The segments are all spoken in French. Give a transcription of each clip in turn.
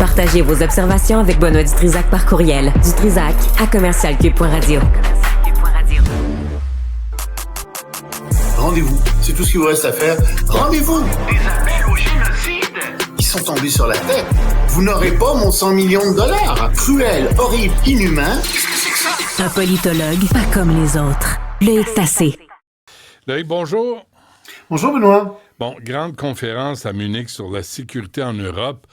Partagez vos observations avec Benoît Dutrisac par courriel. dutrisac@commercialcube.radio. Rendez-vous, c'est tout ce qu'il vous reste à faire. Rendez-vous! Des appels au génocide! Ils sont tombés sur la tête. Vous n'aurez pas mon 100 millions de dollars. Cruel, horrible, inhumain. Qu'est-ce que c'est que ça? Un politologue, pas comme les autres. Loïc Tassé. Loïc, bonjour. Bonjour, Benoît. Bon, grande conférence à Munich sur la sécurité en Europe.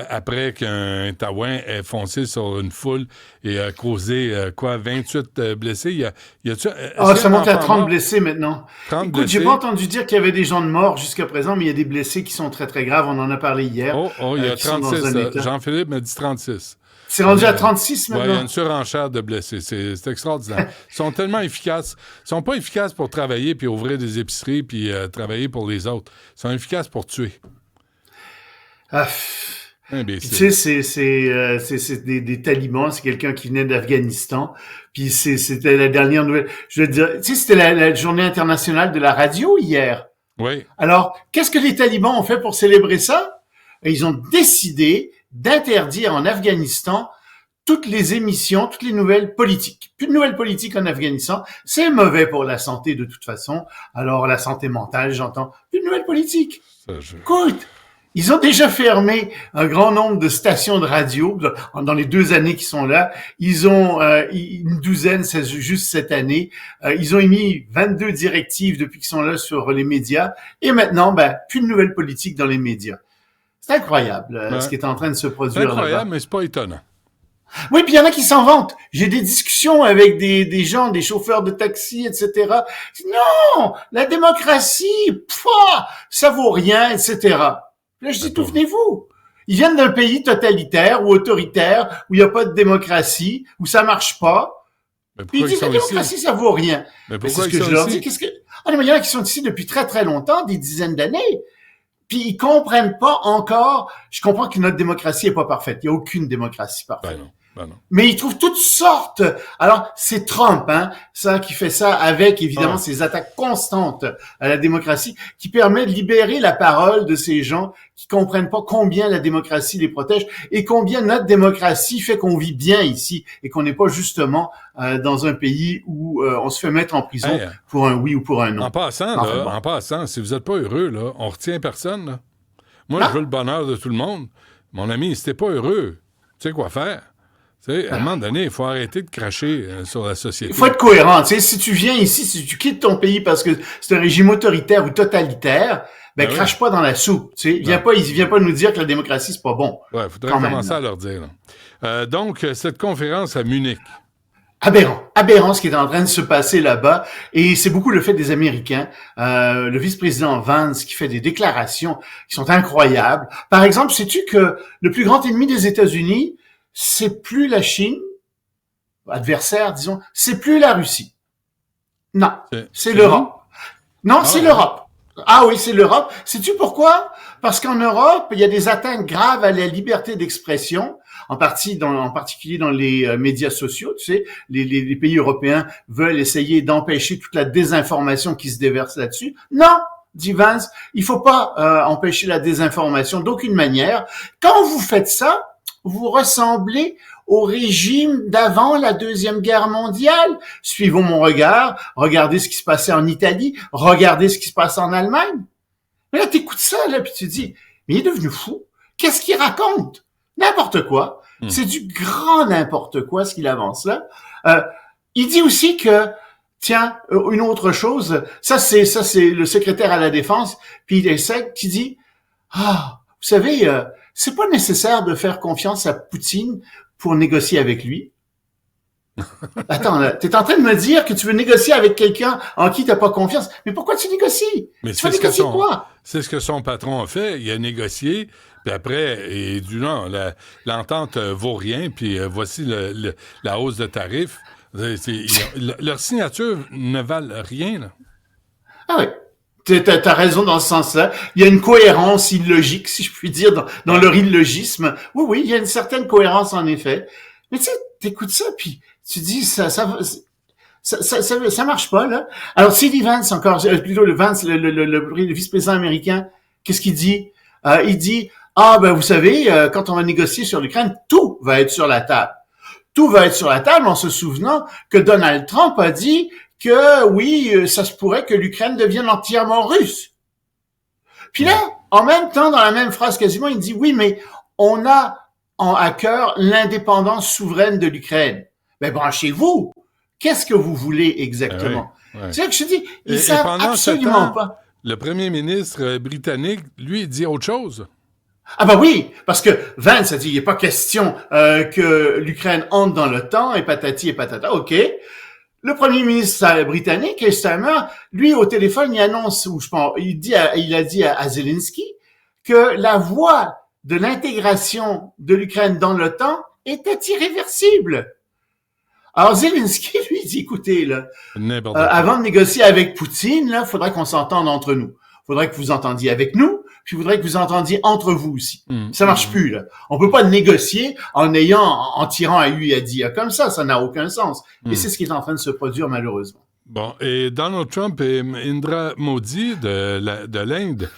Après qu'un Taouin ait foncé sur une foule et a causé, 28 blessés. Ça monte à 30 blessés maintenant. 30 Écoute, blessés. j'ai pas entendu dire qu'il y avait des gens de morts jusqu'à présent, mais il y a des blessés qui sont très, très graves. On en a parlé hier. Il y a qui sont dans 36. un état. Jean-Philippe m'a dit 36. C'est rendu à 36 Oui, il y a maintenant? une surenchère de blessés. C'est extraordinaire. Ils sont tellement efficaces. Ils sont pas efficaces pour travailler puis ouvrir des épiceries puis travailler pour les autres. Ils sont efficaces pour tuer. Puis, tu sais, c'est des talibans, c'est quelqu'un qui venait d'Afghanistan, puis c'était la dernière nouvelle. Je veux dire, tu sais, c'était la journée internationale de la radio hier. Oui. Alors, qu'est-ce que les talibans ont fait pour célébrer ça? Ils ont décidé d'interdire en Afghanistan toutes les émissions, toutes les nouvelles politiques. Plus de nouvelles politiques en Afghanistan. C'est mauvais pour la santé de toute façon. Alors, la santé mentale, j'entends. Plus de nouvelles politiques. Écoute! Ils ont déjà fermé un grand nombre de stations de radio dans les 2 années qui sont là. Ils ont une douzaine, c'est juste cette année. Ils ont émis 22 directives depuis qu'ils sont là sur les médias. Et maintenant, plus de nouvelles politiques dans les médias. C'est incroyable ce qui est en train de se produire là-bas. C'est incroyable, mais c'est pas étonnant. Oui, puis il y en a qui s'en vantent. J'ai des discussions avec des gens, des chauffeurs de taxi, etc. Non, la démocratie, ça vaut rien, etc. Là, je dis, d'où venez-vous? Ils viennent d'un pays totalitaire ou autoritaire, où il n'y a pas de démocratie, où ça marche pas. Puis ils disent, la démocratie, ça vaut rien. Mais pourquoi c'est ce que je leur dis. Non, mais il y en a qui sont ici depuis très, très longtemps, des dizaines d'années. Puis ils comprennent pas encore. Je comprends que notre démocratie est pas parfaite. Il y a aucune démocratie parfaite. Ben non. Mais ils trouvent toutes sortes. Alors, c'est Trump, ça qui fait ça avec, évidemment, ses attaques constantes à la démocratie, qui permet de libérer la parole de ces gens qui comprennent pas combien la démocratie les protège et combien notre démocratie fait qu'on vit bien ici et qu'on n'est pas justement dans un pays où on se fait mettre en prison pour un oui ou pour un non. En passant, si vous êtes pas heureux, là, on retient personne, là. Moi, je veux le bonheur de tout le monde. Mon ami, si t'es pas heureux, tu sais quoi faire? T'sais, à un moment donné, il faut arrêter de cracher sur la société. Il faut être cohérent. T'sais, si tu viens ici, si tu quittes ton pays parce que c'est un régime autoritaire ou totalitaire, crache pas dans la soupe. Il vient pas nous dire que la démocratie, c'est pas bon. Ouais, faudrait commencer à leur dire. Donc, cette conférence à Munich. Aberrant ce qui est en train de se passer là-bas. Et c'est beaucoup le fait des Américains. Le vice-président Vance qui fait des déclarations qui sont incroyables. Par exemple, sais-tu que le plus grand ennemi des États-Unis, c'est plus la Chine, adversaire, disons, c'est plus la Russie. Non, c'est l'Europe. Non, c'est l'Europe. Ah oui, c'est l'Europe. Sais-tu pourquoi? Parce qu'en Europe, il y a des atteintes graves à la liberté d'expression, en particulier dans les médias sociaux. Tu sais, les pays européens veulent essayer d'empêcher toute la désinformation qui se déverse là-dessus. Non, dit Vance, il faut pas empêcher la désinformation d'aucune manière. Quand vous faites ça, vous ressemblez au régime d'avant la Deuxième Guerre mondiale. Suivons mon regard, regardez ce qui se passait en Italie, regardez ce qui se passe en Allemagne. Mais là, t'écoutes ça, là, puis tu dis, mais il est devenu fou. Qu'est-ce qu'il raconte? N'importe quoi. C'est du grand n'importe quoi, ce qu'il avance là. Il dit aussi que, tiens, une autre chose, ça c'est le secrétaire à la Défense, Pete Hegseth, qui dit, vous savez, c'est pas nécessaire de faire confiance à Poutine pour négocier avec lui. Attends, là, t'es en train de me dire que tu veux négocier avec quelqu'un en qui t'as pas confiance. Mais pourquoi tu négocies? Mais tu vas négocier quoi? C'est ce que son patron a fait. Il a négocié, puis après, il dit non, l'entente vaut rien, puis voici la hausse de tarifs. Leur signature ne valent rien, là. Ah oui. T'as raison dans ce sens-là. Il y a une cohérence illogique, si je puis dire, dans leur illogisme. Oui, il y a une certaine cohérence, en effet. Mais tu sais, t'écoutes ça, puis tu dis, ça marche pas, là. Alors, C.D. Vance, plutôt le Vance, le vice-président américain, qu'est-ce qu'il dit? Il dit, Ah, ben vous savez, quand on va négocier sur l'Ukraine, tout va être sur la table. Tout va être sur la table en se souvenant que Donald Trump a dit que oui, ça se pourrait que l'Ukraine devienne entièrement russe. Puis là, en même temps, dans la même phrase quasiment, il dit oui, mais on a à cœur l'indépendance souveraine de l'Ukraine. Ben branchez-vous. Qu'est-ce que vous voulez exactement? Ouais. C'est ça que je te dis, ils Et savent pendant absolument ce temps, pas. le premier ministre britannique, lui, il dit autre chose. Ah ben oui, parce que Vance a dit, il n'est pas question que l'Ukraine entre dans l'OTAN et patati et patata. OK. Le premier ministre britannique, Keir Starmer, lui, au téléphone, il annonce, ou je pense, il a dit à Zelensky que la voie de l'intégration de l'Ukraine dans l'OTAN était irréversible. Alors Zelensky, lui, dit, écoutez, là, avant de négocier avec Poutine, là, faudrait qu'on s'entende entre nous. Faudrait que vous entendiez avec nous, puis il faudrait que vous entendiez entre vous aussi. Ça marche plus, là. On peut pas négocier en tirant à U et à dire comme ça n'a aucun sens. Et c'est ce qui est en train de se produire, malheureusement. Bon, et Donald Trump et Indra Modi de l'Inde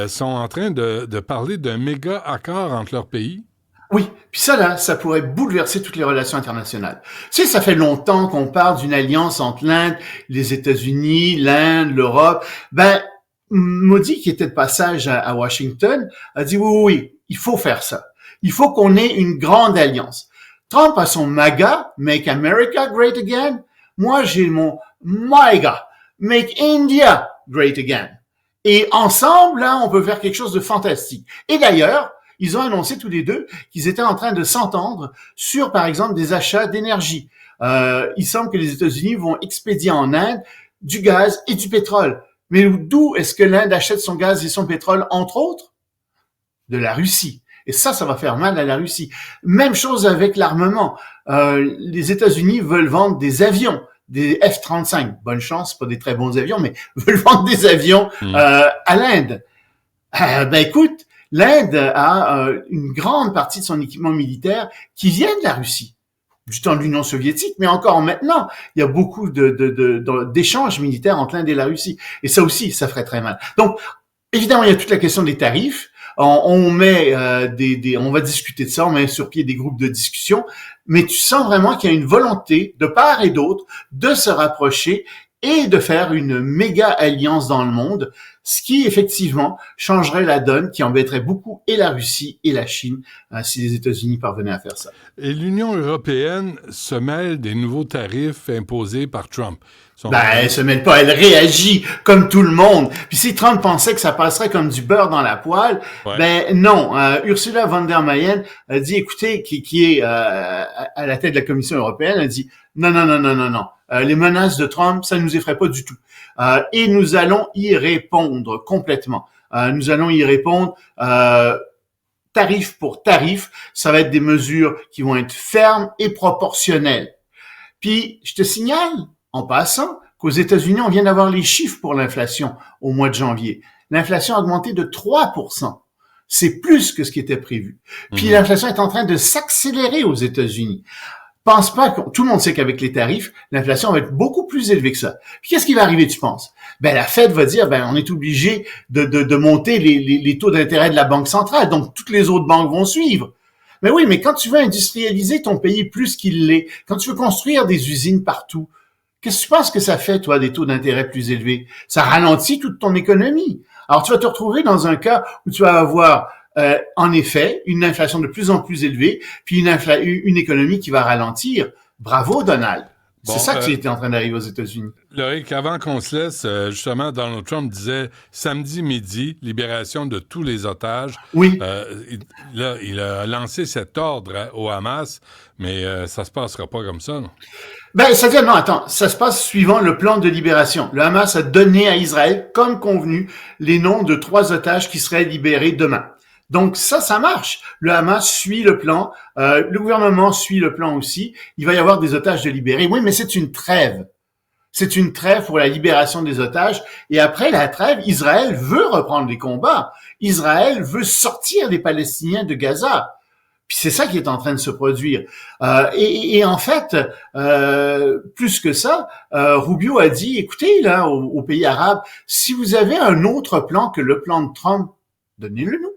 sont en train de parler d'un méga accord entre leurs pays. Oui, puis ça, là, ça pourrait bouleverser toutes les relations internationales. Tu sais, ça fait longtemps qu'on parle d'une alliance entre l'Inde, les États-Unis, l'Inde, l'Europe. Ben, Modi, qui était de passage à Washington, a dit oui, il faut faire ça. Il faut qu'on ait une grande alliance. Trump a son MAGA, Make America Great Again. Moi, j'ai mon MAGA, Make India Great Again. Et ensemble, là, on peut faire quelque chose de fantastique. Et d'ailleurs, ils ont annoncé tous les deux qu'ils étaient en train de s'entendre sur, par exemple, des achats d'énergie. Il semble que les États-Unis vont expédier en Inde du gaz et du pétrole. Mais d'où est-ce que l'Inde achète son gaz et son pétrole, entre autres? De la Russie. Et ça va faire mal à la Russie. Même chose avec l'armement. Les États-Unis veulent vendre des avions, des F-35. Bonne chance, pas des très bons avions, mais veulent vendre des avions à l'Inde. Ben écoute, l'Inde a une grande partie de son équipement militaire qui vient de la Russie, du temps de l'Union soviétique, mais encore maintenant, il y a beaucoup d'échanges militaires entre l'Inde et la Russie. Et ça aussi, ça ferait très mal. Donc, évidemment, il y a toute la question des tarifs. On va discuter de ça, on met sur pied des groupes de discussion, mais tu sens vraiment qu'il y a une volonté de part et d'autre de se rapprocher et de faire une méga alliance dans le monde, ce qui effectivement changerait la donne, qui embêterait beaucoup et la Russie et la Chine si les États-Unis parvenaient à faire ça. Et l'Union européenne se mêle des nouveaux tarifs imposés par Trump. Elle se mêle pas, elle réagit comme tout le monde. Puis si Trump pensait que ça passerait comme du beurre dans la poêle, ben non. Ursula von der Leyen a dit, écoutez, qui est à la tête de la Commission européenne, a dit non. Les menaces de Trump, ça ne nous effraie pas du tout. Et nous allons y répondre complètement. Nous allons y répondre tarif pour tarif. Ça va être des mesures qui vont être fermes et proportionnelles. Puis, je te signale, en passant, qu'aux États-Unis, on vient d'avoir les chiffres pour l'inflation au mois de janvier. L'inflation a augmenté de 3%. C'est plus que ce qui était prévu. Puis l'inflation est en train de s'accélérer aux États-Unis. Pense pas que tout le monde sait qu'avec les tarifs, l'inflation va être beaucoup plus élevée que ça. Puis qu'est-ce qui va arriver, tu penses? Ben la Fed va dire, on est obligé de monter les taux d'intérêt de la Banque centrale, donc toutes les autres banques vont suivre. Mais oui, mais quand tu veux industrialiser ton pays plus qu'il l'est, quand tu veux construire des usines partout, qu'est-ce que tu penses que ça fait, toi, des taux d'intérêt plus élevés? Ça ralentit toute ton économie. Alors, tu vas te retrouver dans un cas où tu vas avoir, en effet, une inflation de plus en plus élevée, puis une économie qui va ralentir. Bravo, Donald. Bon, c'est ça qui était en train d'arriver aux États-Unis. Loïc, avant qu'on se laisse, justement, Donald Trump disait samedi midi, libération de tous les otages. Oui. Il a lancé cet ordre au Hamas, mais ça se passera pas comme ça, non? C'est-à-dire, non, attends, ça se passe suivant le plan de libération. Le Hamas a donné à Israël, comme convenu, les noms de 3 otages qui seraient libérés demain. Donc ça marche. Le Hamas suit le plan, le gouvernement suit le plan aussi. Il va y avoir des otages de libérés. Oui, mais c'est une trêve. C'est une trêve pour la libération des otages. Et après la trêve, Israël veut reprendre les combats. Israël veut sortir les Palestiniens de Gaza. Puis c'est ça qui est en train de se produire. Et en fait, plus que ça, Rubio a dit, écoutez, là, aux pays arabes, si vous avez un autre plan que le plan de Trump, donnez-le nous.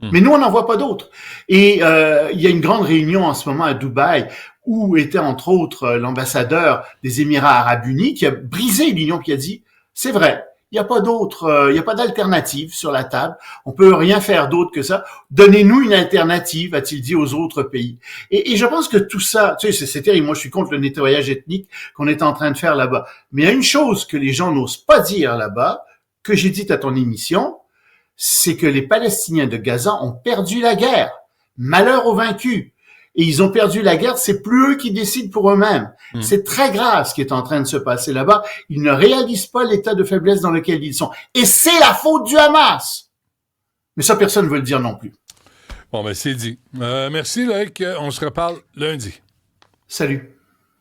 Mais nous, on n'en voit pas d'autres. Et il y a une grande réunion en ce moment à Dubaï où était entre autres l'ambassadeur des Émirats arabes unis qui a brisé l'union, qui a dit, c'est vrai, il n'y a pas d'autre, il n'y a pas d'alternative sur la table. On peut rien faire d'autre que ça. Donnez-nous une alternative, a-t-il dit aux autres pays. Et je pense que tout ça, tu sais, c'est terrible. Moi, je suis contre le nettoyage ethnique qu'on est en train de faire là-bas. Mais il y a une chose que les gens n'osent pas dire là-bas, que j'ai dit à ton émission, c'est que les Palestiniens de Gaza ont perdu la guerre. Malheur aux vaincus. Et ils ont perdu la guerre, c'est plus eux qui décident pour eux-mêmes. C'est très grave ce qui est en train de se passer là-bas. Ils ne réalisent pas l'état de faiblesse dans lequel ils sont. Et c'est la faute du Hamas. Mais ça, personne ne veut le dire non plus. Bon, ben c'est dit. Merci, Loïc. On se reparle lundi. Salut.